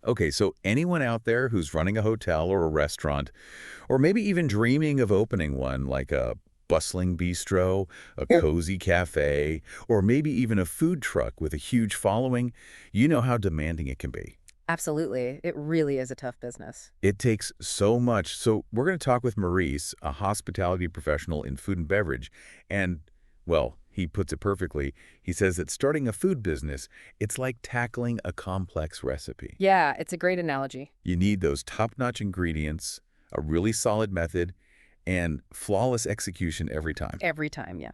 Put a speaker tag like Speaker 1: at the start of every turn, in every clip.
Speaker 1: Okay, so anyone out there who's running a hotel or a restaurant, or maybe even dreaming of opening one like a bustling bistro, a cozy cafe, or maybe even a food truck with a huge following, you know how demanding it can be.
Speaker 2: Absolutely. It really is a tough business.
Speaker 1: It takes so much. So we're going to talk with Maurice, a hospitality professional in food and beverage, and, well, he puts it perfectly. He says that starting a food business, it's like tackling a complex recipe.
Speaker 2: Yeah, it's a great analogy.
Speaker 1: You need those top-notch ingredients, a really solid method, and flawless execution every time.
Speaker 2: Every time, yeah.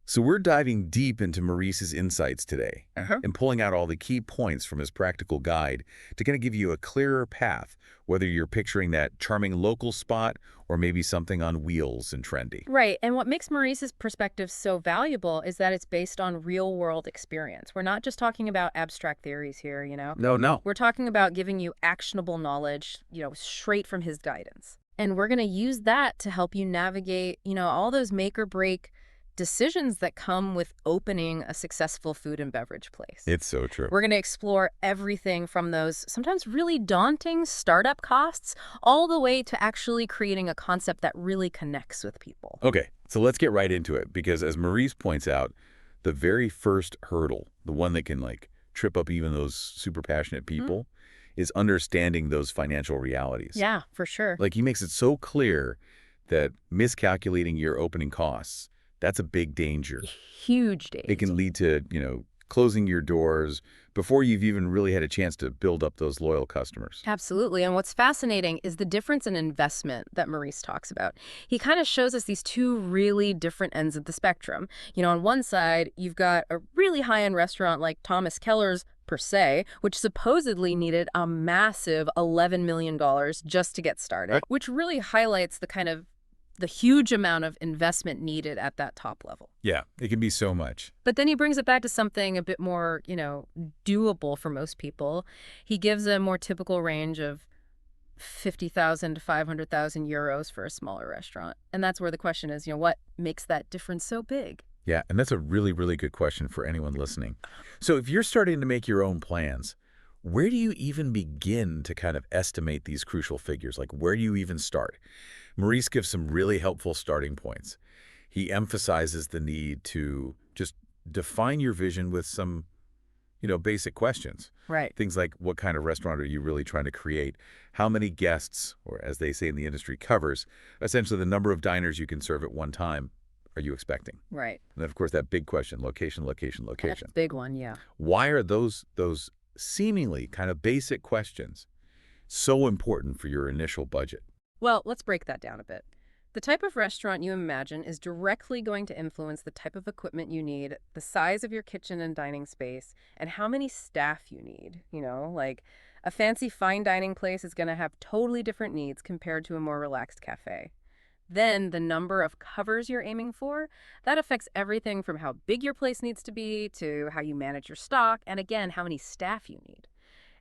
Speaker 1: So we're diving deep into Maurice's insights today and pulling out all the key points from his practical guide to kind of give you a clearer path, whether you're picturing that charming local spot or maybe something on wheels and trendy.
Speaker 2: Right. And what makes Maurice's perspective so valuable is that it's based on real world experience. We're not just talking about abstract theories here, you know?
Speaker 1: No, no.
Speaker 2: We're talking about giving you actionable knowledge, straight from his guidance. And we're going to use that to help you navigate, all those make or break decisions that come with opening a successful food and beverage place.
Speaker 1: It's so true.
Speaker 2: We're going to explore everything from those sometimes really daunting startup costs all the way to actually creating a concept that really connects with people.
Speaker 1: Okay, so let's get right into it because as Maurice points out, the very first hurdle, the one that can like trip up even those super passionate people, is understanding those financial realities.
Speaker 2: Yeah, for sure.
Speaker 1: Like he makes it so clear that miscalculating your opening costs, that's a big danger.
Speaker 2: Huge
Speaker 1: It
Speaker 2: days.
Speaker 1: can lead to, closing your doors before you've even really had a chance to build up those loyal customers.
Speaker 2: Absolutely. And what's fascinating is the difference in investment that Maurice talks about. He kind of shows us these two really different ends of the spectrum. On one side, you've got a really high-end restaurant like Thomas Keller's per se, which supposedly needed a massive $11 million just to get started, which really highlights the huge amount of investment needed at that top level.
Speaker 1: Yeah, it can be so much.
Speaker 2: But then he brings it back to something a bit more, doable for most people. He gives a more typical range of 50,000 to 500,000 euros for a smaller restaurant. And that's where the question is, what makes that difference so big?
Speaker 1: Yeah, and that's a really, really good question for anyone listening. So if you're starting to make your own plans, where do you even begin to kind of estimate these crucial figures? Like, where do you even start? Maurice gives some really helpful starting points. He emphasizes the need to just define your vision with some, basic questions.
Speaker 2: Right.
Speaker 1: Things like, what kind of restaurant are you really trying to create? How many guests, or as they say in the industry, covers, essentially the number of diners you can serve at one time, are you expecting?
Speaker 2: Right.
Speaker 1: And then, of course, that big question, location, location, location.
Speaker 2: That's a big one, yeah.
Speaker 1: Why are those seemingly kind of basic questions so important for your initial budget?
Speaker 2: Well, let's break that down a bit. The type of restaurant you imagine is directly going to influence the type of equipment you need, the size of your kitchen and dining space, and how many staff you need. Like a fancy fine dining place is going to have totally different needs compared to a more relaxed cafe. Then the number of covers you're aiming for, that affects everything from how big your place needs to be to how you manage your stock, and again, how many staff you need.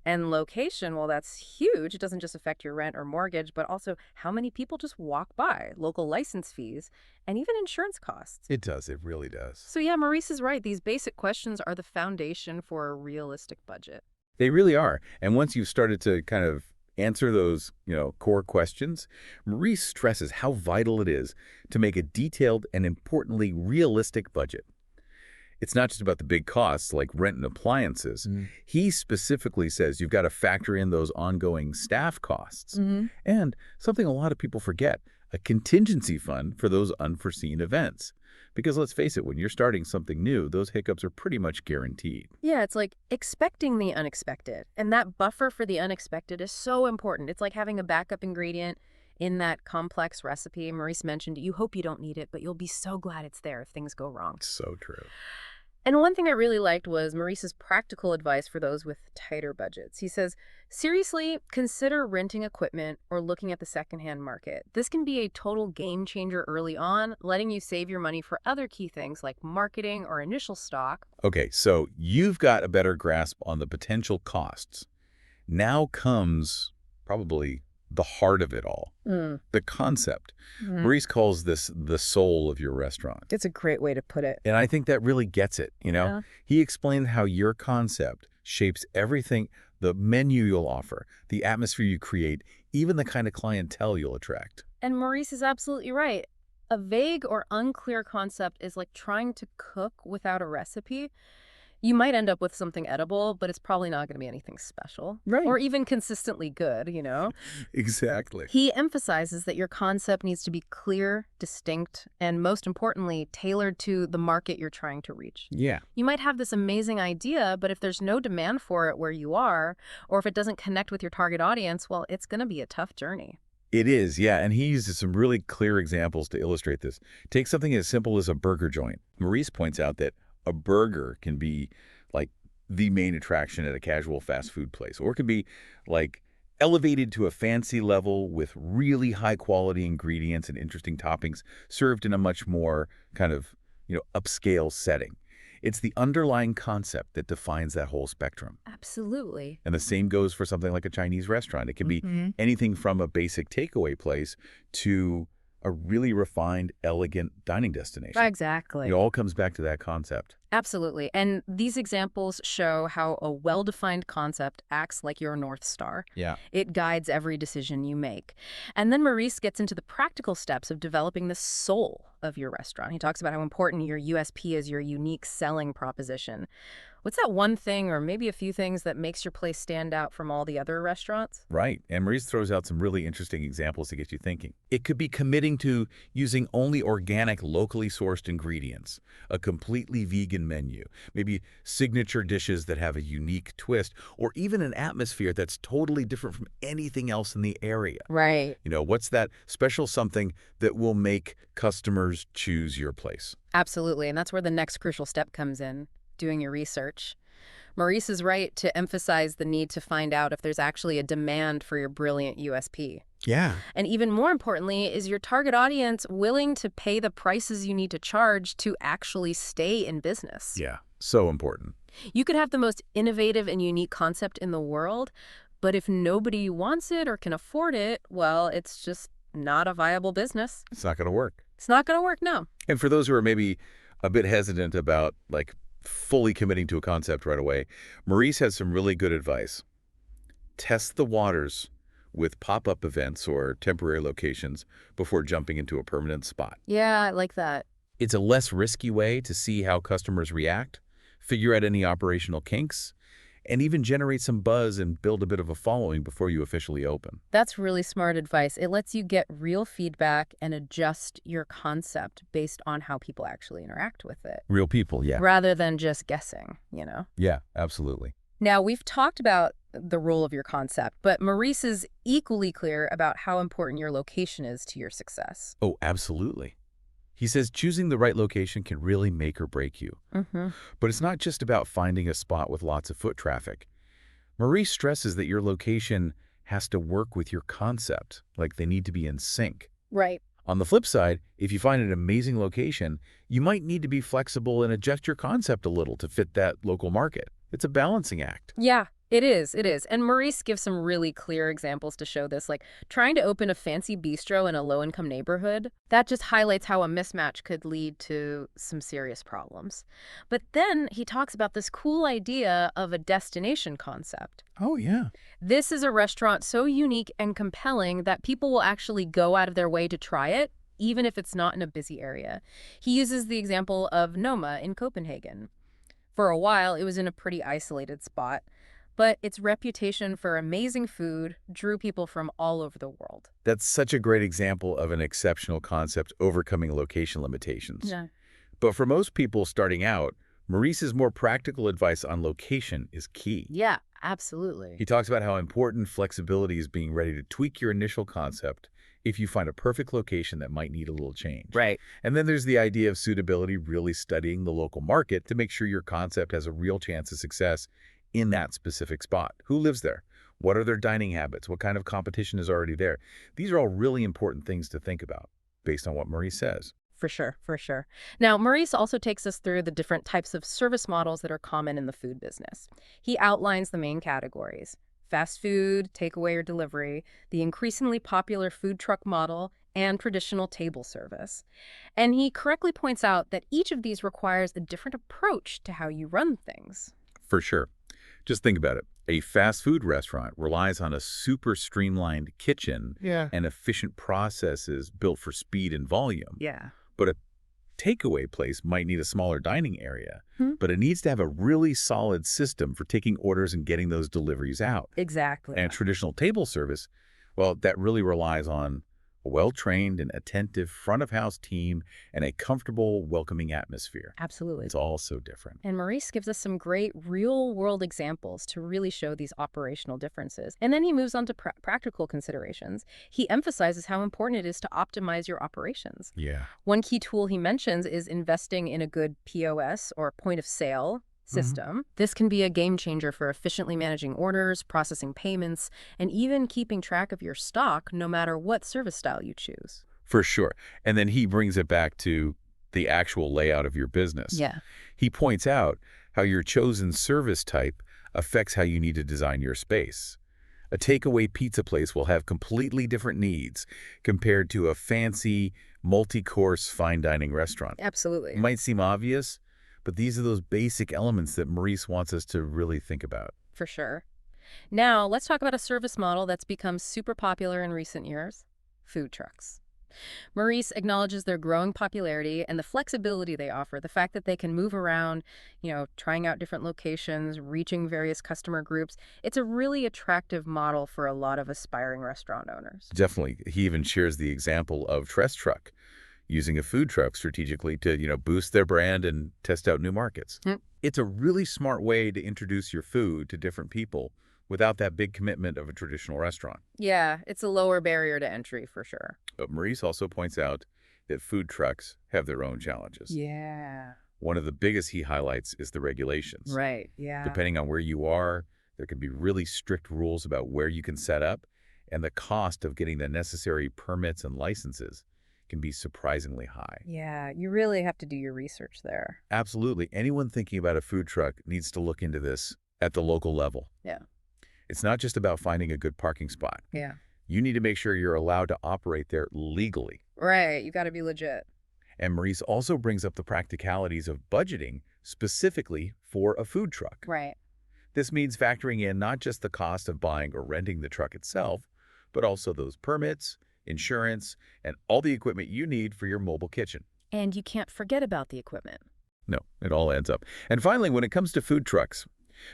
Speaker 2: And location, well, that's huge. It doesn't just affect your rent or mortgage, but also how many people just walk by, local license fees, and even insurance costs.
Speaker 1: It does. It really does.
Speaker 2: So yeah, Maurice is right. These basic questions are the foundation for a realistic budget.
Speaker 1: They really are. And once you've started to kind of answer those, core questions, Maurice stresses how vital it is to make a detailed and importantly realistic budget. It's not just about the big costs like rent and appliances. He specifically says you've got to factor in those ongoing staff costs. And something a lot of people forget, a contingency fund for those unforeseen events. Because let's face it, when you're starting something new, those hiccups are pretty much guaranteed.
Speaker 2: Yeah, it's like expecting the unexpected. And that buffer for the unexpected is so important. It's like having a backup ingredient in that complex recipe. Maurice mentioned, you hope you don't need it, but you'll be so glad it's there if things go wrong.
Speaker 1: So true.
Speaker 2: And one thing I really liked was Maurice's practical advice for those with tighter budgets. He says, seriously, consider renting equipment or looking at the secondhand market. This can be a total game changer early on, letting you save your money for other key things like marketing or initial stock.
Speaker 1: Okay, so you've got a better grasp on the potential costs. Now comes probably the heart of it all, the concept. Maurice calls this the soul of your restaurant.
Speaker 2: It's a great way to put it.
Speaker 1: And I think that really gets it,
Speaker 2: Yeah.
Speaker 1: He explained how your concept, shapes everything, the menu you'll offer, the atmosphere you create, even the kind of clientele you'll attract.
Speaker 2: And Maurice is absolutely right. A vague or unclear concept is like trying to cook without a recipe. You might end up with something edible, but it's probably not going to be anything special
Speaker 1: Right.
Speaker 2: or even consistently good.
Speaker 1: Exactly.
Speaker 2: He emphasizes that your concept needs to be clear, distinct, and most importantly, tailored to the market you're trying to reach.
Speaker 1: Yeah.
Speaker 2: You might have this amazing idea, but if there's no demand for it where you are, or if it doesn't connect with your target audience, well, it's going to be a tough journey.
Speaker 1: It is, yeah, and he uses some really clear examples to illustrate this. Take something as simple as a burger joint. Maurice points out that a burger can be like the main attraction at a casual fast food place, or it can be like elevated to a fancy level with really high quality ingredients and interesting toppings served in a much more kind of, upscale setting. It's the underlying concept that defines that whole spectrum.
Speaker 2: Absolutely.
Speaker 1: And the same goes for something like a Chinese restaurant. It can be anything from a basic takeaway place to a really refined, elegant dining destination. It
Speaker 2: Exactly.
Speaker 1: all comes back to that concept.
Speaker 2: Absolutely. And these examples show how a well-defined concept acts like your North Star.
Speaker 1: Yeah.
Speaker 2: It guides every decision you make. And then Maurice gets into the practical steps of developing the soul of your restaurant. He talks about how important your USP is, your unique selling proposition. What's that one thing or maybe a few things that makes your place stand out from all the other restaurants?
Speaker 1: Right. And Maurice throws out some really interesting examples to get you thinking. It could be committing to using only organic, locally sourced ingredients, a completely vegan menu, maybe signature dishes that have a unique twist, or even an atmosphere that's totally different from anything else in the area.
Speaker 2: Right.
Speaker 1: What's that special something that will make customers choose your place?
Speaker 2: Absolutely. And that's where the next crucial step comes in, doing your research. Maurice is right to emphasize the need to find out if there's actually a demand for your brilliant USP.
Speaker 1: Yeah.
Speaker 2: And even more importantly, is your target audience willing to pay the prices you need to charge to actually stay in business?
Speaker 1: Yeah. So important.
Speaker 2: You could have the most innovative and unique concept in the world, but if nobody wants it or can afford it, well, it's just not a viable business.
Speaker 1: It's not going to work.
Speaker 2: It's not going to work, no.
Speaker 1: And for those who are maybe a bit hesitant about fully committing to a concept right away, Maurice has some really good advice. Test the waters with pop-up events or temporary locations before jumping into a permanent spot.
Speaker 2: Yeah, I like that.
Speaker 1: It's a less risky way to see how customers react, figure out any operational kinks, and even generate some buzz and build a bit of a following before you officially open.
Speaker 2: That's really smart advice. It lets you get real feedback and adjust your concept based on how people actually interact with it,
Speaker 1: Real people, yeah.
Speaker 2: rather than just guessing.
Speaker 1: Yeah, absolutely.
Speaker 2: Now, we've talked about the role of your concept, but Maurice is equally clear about how important your location is to your success.
Speaker 1: Oh, absolutely. He says choosing the right location can really make or break you.
Speaker 2: Mm-hmm.
Speaker 1: But it's not just about finding a spot with lots of foot traffic. Maurice stresses that your location has to work with your concept, like they need to be in sync.
Speaker 2: Right.
Speaker 1: On the flip side, if you find an amazing location, you might need to be flexible and adjust your concept a little to fit that local market. It's a balancing act.
Speaker 2: Yeah, it is. It is. And Maurice gives some really clear examples to show this, like trying to open a fancy bistro in a low-income neighborhood. That just highlights how a mismatch could lead to some serious problems. But then he talks about this cool idea of a destination concept.
Speaker 1: Oh, yeah.
Speaker 2: This is a restaurant so unique and compelling that people will actually go out of their way to try it, even if it's not in a busy area. He uses the example of Noma in Copenhagen. For a while, it was in a pretty isolated spot, but its reputation for amazing food drew people from all over the world.
Speaker 1: That's such a great example of an exceptional concept overcoming location limitations.
Speaker 2: Yeah.
Speaker 1: But for most people starting out, Maurice's more practical advice on location is key.
Speaker 2: Yeah, absolutely.
Speaker 1: He talks about how important flexibility is, being ready to tweak your initial concept if you find a perfect location that might need a little change.
Speaker 2: Right.
Speaker 1: And then there's the idea of suitability, really studying the local market to make sure your concept has a real chance of success in that specific spot. Who lives there? What are their dining habits? What kind of competition is already there? These are all really important things to think about based on what Maurice says.
Speaker 2: For sure, for sure. Now, Maurice also takes us through the different types of service models that are common in the food business. He outlines the main categories: fast food, takeaway or delivery, the increasingly popular food truck model, and traditional table service. And he correctly points out that each of these requires a different approach to how you run things.
Speaker 1: For sure. Just think about it. A fast food restaurant relies on a super streamlined kitchen
Speaker 3: Yeah.
Speaker 1: and efficient processes built for speed and volume.
Speaker 2: Yeah.
Speaker 1: But a takeaway place might need a smaller dining area,
Speaker 2: Hmm?
Speaker 1: but it needs to have a really solid system for taking orders and getting those deliveries out.
Speaker 2: Exactly.
Speaker 1: And traditional table service, well, that really relies on a well-trained and attentive front-of-house team and a comfortable, welcoming atmosphere.
Speaker 2: Absolutely.
Speaker 1: It's all so different.
Speaker 2: And Maurice gives us some great real-world examples to really show these operational differences. And then he moves on to practical considerations. He emphasizes how important it is to optimize your operations.
Speaker 1: Yeah.
Speaker 2: One key tool he mentions is investing in a good POS, or point of sale, system. This can be a game changer for efficiently managing orders, processing payments, and even keeping track of your stock no matter what service style you choose.
Speaker 1: For sure. And then he brings it back to the actual layout of your business.
Speaker 2: Yeah.
Speaker 1: He points out how your chosen service type affects how you need to design your space. A takeaway pizza place will have completely different needs compared to a fancy, multi-course fine dining restaurant.
Speaker 2: Absolutely.
Speaker 1: It might seem obvious, but these are those basic elements that Maurice wants us to really think about.
Speaker 2: For sure. Now, let's talk about a service model that's become super popular in recent years: food trucks. Maurice acknowledges their growing popularity and the flexibility they offer, the fact that they can move around, trying out different locations, reaching various customer groups. It's a really attractive model for a lot of aspiring restaurant owners.
Speaker 1: Definitely. He even shares the example of Tress Truck, using a food truck strategically to, boost their brand and test out new markets.
Speaker 2: Mm.
Speaker 1: It's a really smart way to introduce your food to different people without that big commitment of a traditional restaurant.
Speaker 2: Yeah, it's a lower barrier to entry for sure.
Speaker 1: But Maurice also points out that food trucks have their own challenges.
Speaker 2: Yeah.
Speaker 1: One of the biggest he highlights is the regulations.
Speaker 2: Right, yeah.
Speaker 1: Depending on where you are, there can be really strict rules about where you can set up, and the cost of getting the necessary permits and licenses can be surprisingly high.
Speaker 2: Yeah, you really have to do your research there.
Speaker 1: Absolutely. Anyone thinking about a food truck needs to look into this at the local level.
Speaker 2: Yeah.
Speaker 1: It's not just about finding a good parking spot.
Speaker 2: Yeah.
Speaker 1: You need to make sure you're allowed to operate there legally.
Speaker 2: Right, you got to be legit.
Speaker 1: And Maurice also brings up the practicalities of budgeting specifically for a food truck.
Speaker 2: Right.
Speaker 1: This means factoring in not just the cost of buying or renting the truck itself, but also those permits, insurance, and all the equipment you need for your mobile kitchen.
Speaker 2: And you can't forget about the equipment.
Speaker 1: No, it all adds up. And finally, when it comes to food trucks,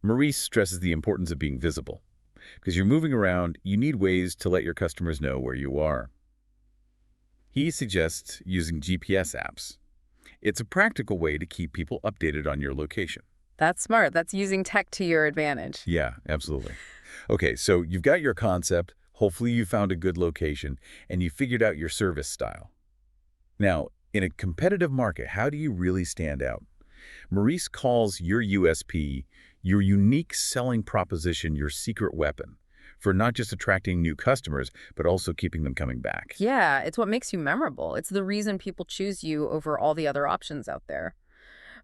Speaker 1: Maurice stresses the importance of being visible. Because you're moving around, you need ways to let your customers know where you are. He suggests using GPS apps. It's a practical way to keep people updated on your location.
Speaker 2: That's smart. That's using tech to your advantage.
Speaker 1: Yeah, absolutely. Okay, so you've got your concept. Hopefully you found a good location and you figured out your service style. Now, in a competitive market, how do you really stand out? Maurice calls your USP, your unique selling proposition, your secret weapon for not just attracting new customers, but also keeping them coming back.
Speaker 2: Yeah, it's what makes you memorable. It's the reason people choose you over all the other options out there.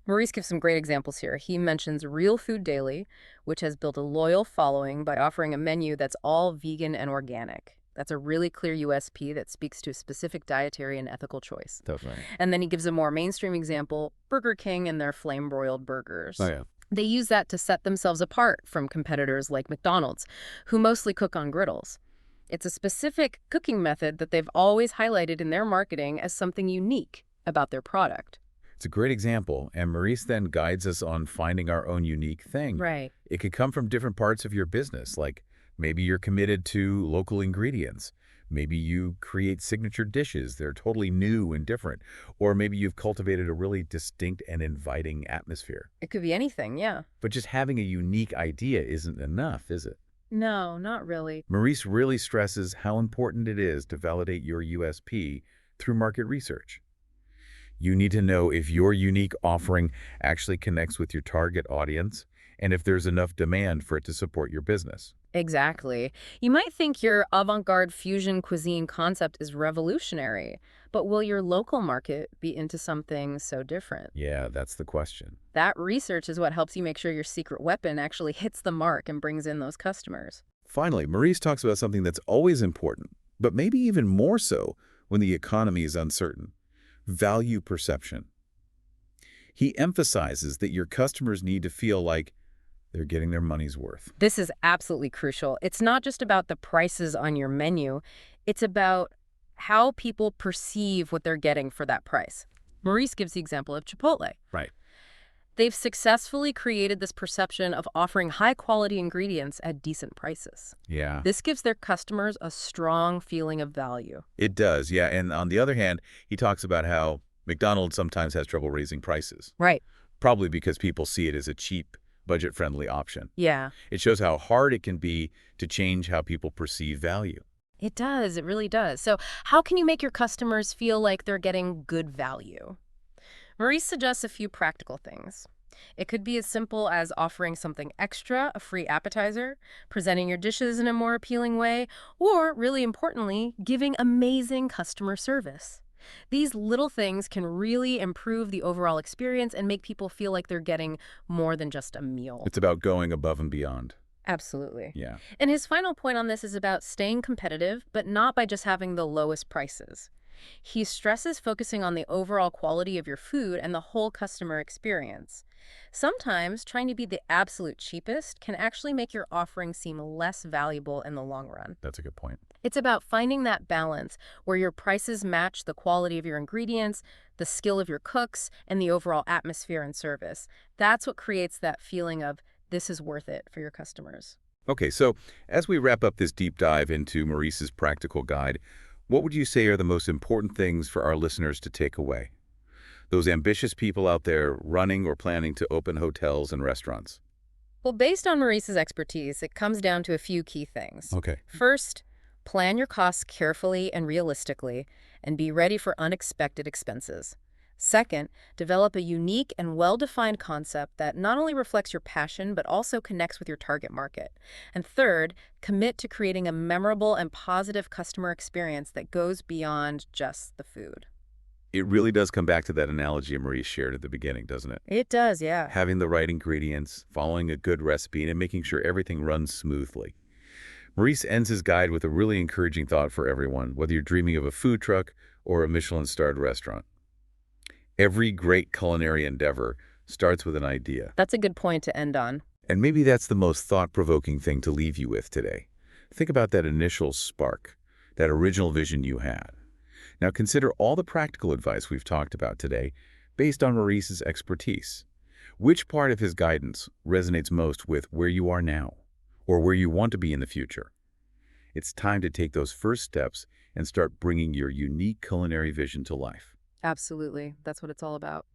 Speaker 2: Maurice gives some great examples here. He mentions Real Food Daily, which has built a loyal following by offering a menu that's all vegan and organic. That's a really clear USP that speaks to a specific dietary and ethical choice.
Speaker 3: Definitely.
Speaker 2: And then he gives a more mainstream example, Burger King and their flame-broiled burgers.
Speaker 3: Oh, yeah.
Speaker 2: They use that to set themselves apart from competitors like McDonald's, who mostly cook on griddles. It's a specific cooking method that they've always highlighted in their marketing as something unique about their product.
Speaker 1: It's a great example, and Maurice then guides us on finding our own unique thing.
Speaker 2: Right.
Speaker 1: It could come from different parts of your business, like maybe you're committed to local ingredients. Maybe you create signature dishes. They're totally new and different. Or maybe you've cultivated a really distinct and inviting atmosphere.
Speaker 2: It could be anything, yeah.
Speaker 1: But just having a unique idea isn't enough, is it?
Speaker 2: No, not really.
Speaker 1: Maurice really stresses how important it is to validate your USP through market research. You need to know if your unique offering actually connects with your target audience and if there's enough demand for it to support your business.
Speaker 2: Exactly. You might think your avant-garde fusion cuisine concept is revolutionary, but will your local market be into something so different?
Speaker 1: Yeah, that's the question.
Speaker 2: That research is what helps you make sure your secret weapon actually hits the mark and brings in those customers.
Speaker 1: Finally, Maurice talks about something that's always important, but maybe even more so when the economy is uncertain: value perception. He emphasizes that your customers need to feel like They're getting their money's worth.
Speaker 2: This is absolutely crucial. It's not just about the prices on your menu, it's about how people perceive what they're getting for that price. Maurice gives the example of Chipotle.
Speaker 1: Right.
Speaker 2: They've successfully created this perception of offering high-quality ingredients at decent prices.
Speaker 1: Yeah.
Speaker 2: This gives their customers a strong feeling of value.
Speaker 1: It does, yeah. And on the other hand, he talks about how McDonald's sometimes has trouble raising prices,
Speaker 2: Right.
Speaker 1: probably because people see it as a cheap, budget-friendly option.
Speaker 2: Yeah,
Speaker 1: It shows how hard it can be to change how people perceive value.
Speaker 2: it does. It really does. So how can you make your customers feel like they're getting good value? Maurice suggests a few practical things. It could be as simple as offering something extra, a free appetizer, presenting your dishes in a more appealing way, or, really importantly, giving amazing customer service. These little things can really improve the overall experience and make people feel like they're getting more than just a meal.
Speaker 1: It's about going above and beyond.
Speaker 2: Absolutely.
Speaker 1: Yeah.
Speaker 2: And his final point on this is about staying competitive, but not by just having the lowest prices. He stresses focusing on the overall quality of your food and the whole customer experience. Sometimes trying to be the absolute cheapest can actually make your offering seem less valuable in the long run.
Speaker 1: That's a good point.
Speaker 2: It's about finding that balance where your prices match the quality of your ingredients, the skill of your cooks, and the overall atmosphere and service. That's what creates that feeling of this is worth it for your customers.
Speaker 1: Okay, so as we wrap up this deep dive into Maurice's practical guide, what would you say are the most important things for our listeners to take away? Those ambitious people out there running or planning to open hotels and restaurants.
Speaker 2: Well, based on Maurice's expertise, it comes down to a few key things.
Speaker 1: Okay.
Speaker 2: First, plan your costs carefully and realistically, and be ready for unexpected expenses. Second, develop a unique and well-defined concept that not only reflects your passion, but also connects with your target market. And third, commit to creating a memorable and positive customer experience that goes beyond just the food.
Speaker 1: It really does come back to that analogy Maurice shared at the beginning, doesn't it?
Speaker 2: It does, yeah.
Speaker 1: Having the right ingredients, following a good recipe, and making sure everything runs smoothly. Maurice ends his guide with a really encouraging thought for everyone, whether you're dreaming of a food truck or a Michelin-starred restaurant. Every great culinary endeavor starts with an idea.
Speaker 2: That's a good point to end on.
Speaker 1: And maybe that's the most thought-provoking thing to leave you with today. Think about that initial spark, that original vision you had. Now consider all the practical advice we've talked about today based on Maurice's expertise. Which part of his guidance resonates most with where you are now or where you want to be in the future? It's time to take those first steps and start bringing your unique culinary vision to life.
Speaker 2: Absolutely. That's what it's all about.